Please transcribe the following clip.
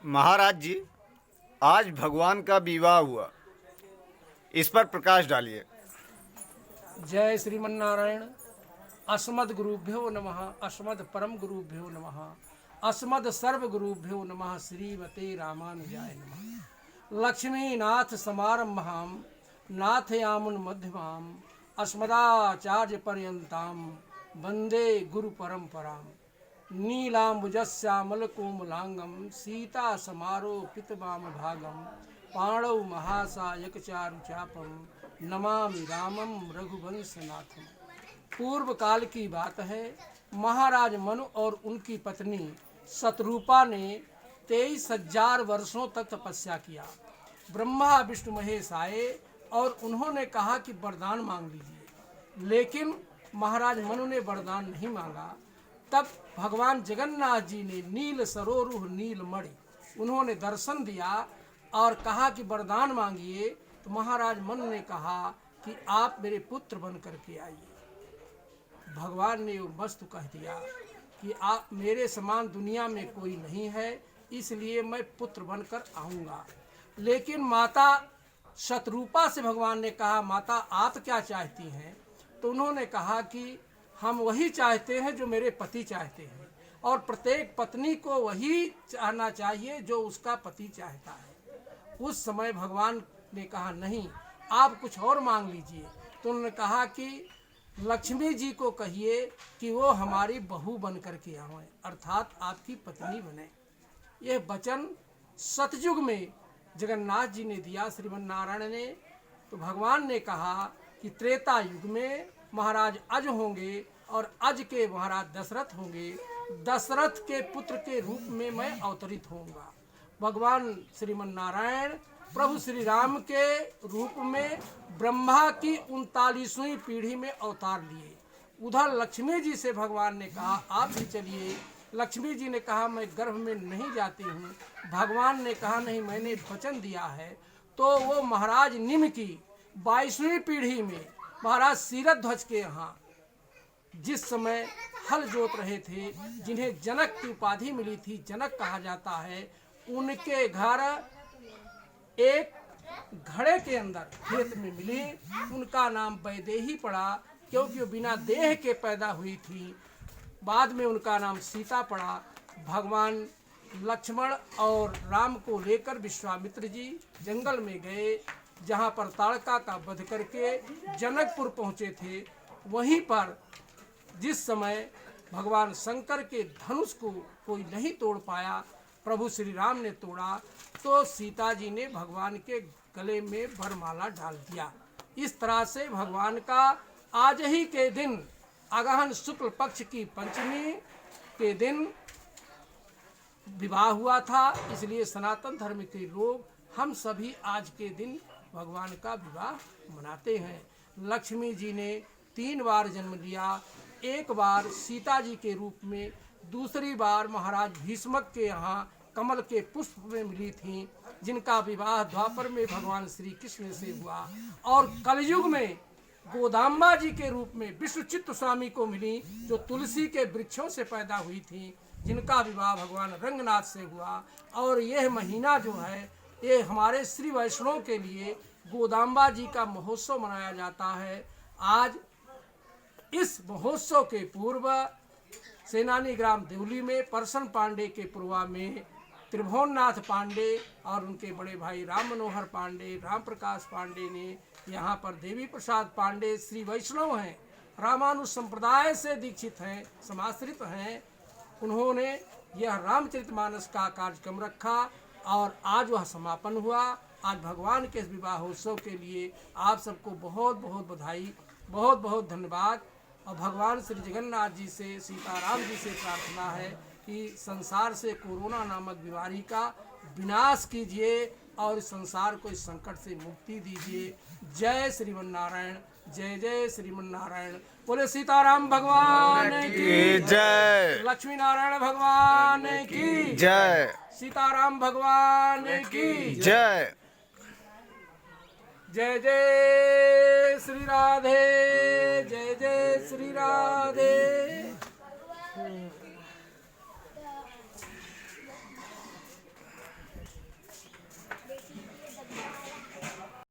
महाराज जी, आज भगवान का विवाह हुआ, इस पर प्रकाश डालिए। जय श्रीमन्नारायण। अस्मद गुरुभ्यो नमः, अस्मद परम गुरुभ्यो नमः, अस्मद सर्व गुरुभ्यो नमः। श्रीमते रामानुजाय नमः। लक्ष्मीनाथ समारंभाम नाथयामुन मध्यमाम अस्मदाचार्य पर्यंताम वंदे गुरु परंपराम। नीलांबुजस्यामल कोमलांगम सीता समारो पितवाम भागम पाणौ महासायक चारु चापम नमामि रामम रघुवंशनाथम। पूर्व काल की बात है। महाराज मनु और उनकी पत्नी शतरूपा ने 23,000 वर्षों तक तपस्या किया। ब्रह्मा विष्णु महेश आए और उन्होंने कहा कि वरदान मांग लीजिए, लेकिन महाराज मनु ने वरदान नहीं मांगा। तब भगवान जगन्नाथ जी ने नील सरोरुह नील मणि उन्होंने दर्शन दिया और कहा कि वरदान मांगिए। तो महाराज मनु ने कहा कि आप मेरे पुत्र बन करके आइए। भगवान ने वो वस्तु कह दिया कि आप मेरे समान दुनिया में कोई नहीं है, इसलिए मैं पुत्र बनकर आऊँगा। लेकिन माता शतरूपा से भगवान ने कहा, माता आप क्या चाहती हैं? तो उन्होंने कहा कि हम वही चाहते हैं जो मेरे पति चाहते हैं, और प्रत्येक पत्नी को वही चाहना चाहिए जो उसका पति चाहता है। उस समय भगवान ने कहा नहीं, आप कुछ और मांग लीजिए। तो उन्होंने कहा कि लक्ष्मी जी को कहिए कि वो हमारी बहू बन करके आए, अर्थात आपकी पत्नी बने। यह वचन सतयुग में जगन्नाथ जी ने दिया, श्रीमन्नारायण ने। तो भगवान ने कहा कि त्रेता युग में महाराज अज होंगे और अज के महाराज दशरथ होंगे। दशरथ के पुत्र के रूप में मैं अवतरित होऊंगा। भगवान श्रीमन्नारायण प्रभु श्री राम के रूप में ब्रह्मा की 39वीं पीढ़ी में अवतार लिए। उधर लक्ष्मी जी से भगवान ने कहा आप भी चलिए। लक्ष्मी जी ने कहा मैं गर्भ में नहीं जाती हूँ। भगवान ने कहा नहीं, मैंने वचन दिया है। तो वो महाराज निम्न की 22वीं पीढ़ी में महाराज सीरध्वज के यहाँ जिस समय हल जोत रहे थे, जिन्हें जनक की उपाधि मिली थी, जनक कहा जाता है, उनके घर एक घड़े के अंदर खेत में मिली। उनका नाम वैदेही पड़ा, क्योंकि वो बिना देह के पैदा हुई थी। बाद में उनका नाम सीता पड़ा। भगवान लक्ष्मण और राम को लेकर विश्वामित्र जी जंगल में गए, जहाँ पर ताड़का का वध करके जनकपुर पहुँचे थे। वहीं पर जिस समय भगवान शंकर के धनुष को कोई नहीं तोड़ पाया, प्रभु श्री राम ने तोड़ा, तो सीता जी ने भगवान के गले में वरमाला डाल दिया। इस तरह से भगवान का आज ही के दिन अगहन शुक्ल पक्ष की पंचमी के दिन विवाह हुआ था। इसलिए सनातन धर्म के लोग हम सभी आज के दिन भगवान का विवाह मनाते हैं। लक्ष्मी जी ने 3 बार जन्म लिया। एक बार सीता जी के रूप में, दूसरी बार महाराज भीष्मक के यहाँ कमल के पुष्प में मिली थी, जिनका विवाह द्वापर में भगवान श्री कृष्ण से हुआ। और कलयुग में गोदाम्बा जी के रूप में विश्वचित्त स्वामी को मिली, जो तुलसी के वृक्षों से पैदा हुई थी, जिनका विवाह भगवान रंगनाथ से हुआ। और यह महीना जो है, ये हमारे श्री वैष्णव के लिए गोदाम्बा जी का महोत्सव मनाया जाता है। आज इस महोत्सव के पूर्व सेनानी ग्राम देवली में परसन पांडे के पूर्वा में त्रिभुवननाथ पांडे और उनके बड़े भाई राम मनोहर पांडे, राम प्रकाश पांडे ने, यहाँ पर देवी प्रसाद पांडे श्री वैष्णव हैं, रामानुज संप्रदाय से दीक्षित हैं, समाश्रित हैं। उन्होंने यह रामचरितमानस का कार्यक्रम रखा और आज वह समापन हुआ। आज भगवान के इस विवाहोत्सव के लिए आप सबको बहुत बहुत बधाई, बहुत बहुत धन्यवाद। और भगवान श्री जगन्नाथ जी से, सीताराम जी से प्रार्थना है कि संसार से कोरोना नामक बीमारी का विनाश कीजिए और इस संसार को इस संकट से मुक्ति दीजिए। जय श्रीमन्नारायण, जय जय श्रीमन्नारायण। बोले सीताराम भगवान की जय, लक्ष्मी नारायण भगवान की जय, सीताराम भगवान की जय। जय जय श्री राधे, जय जय श्री राधे।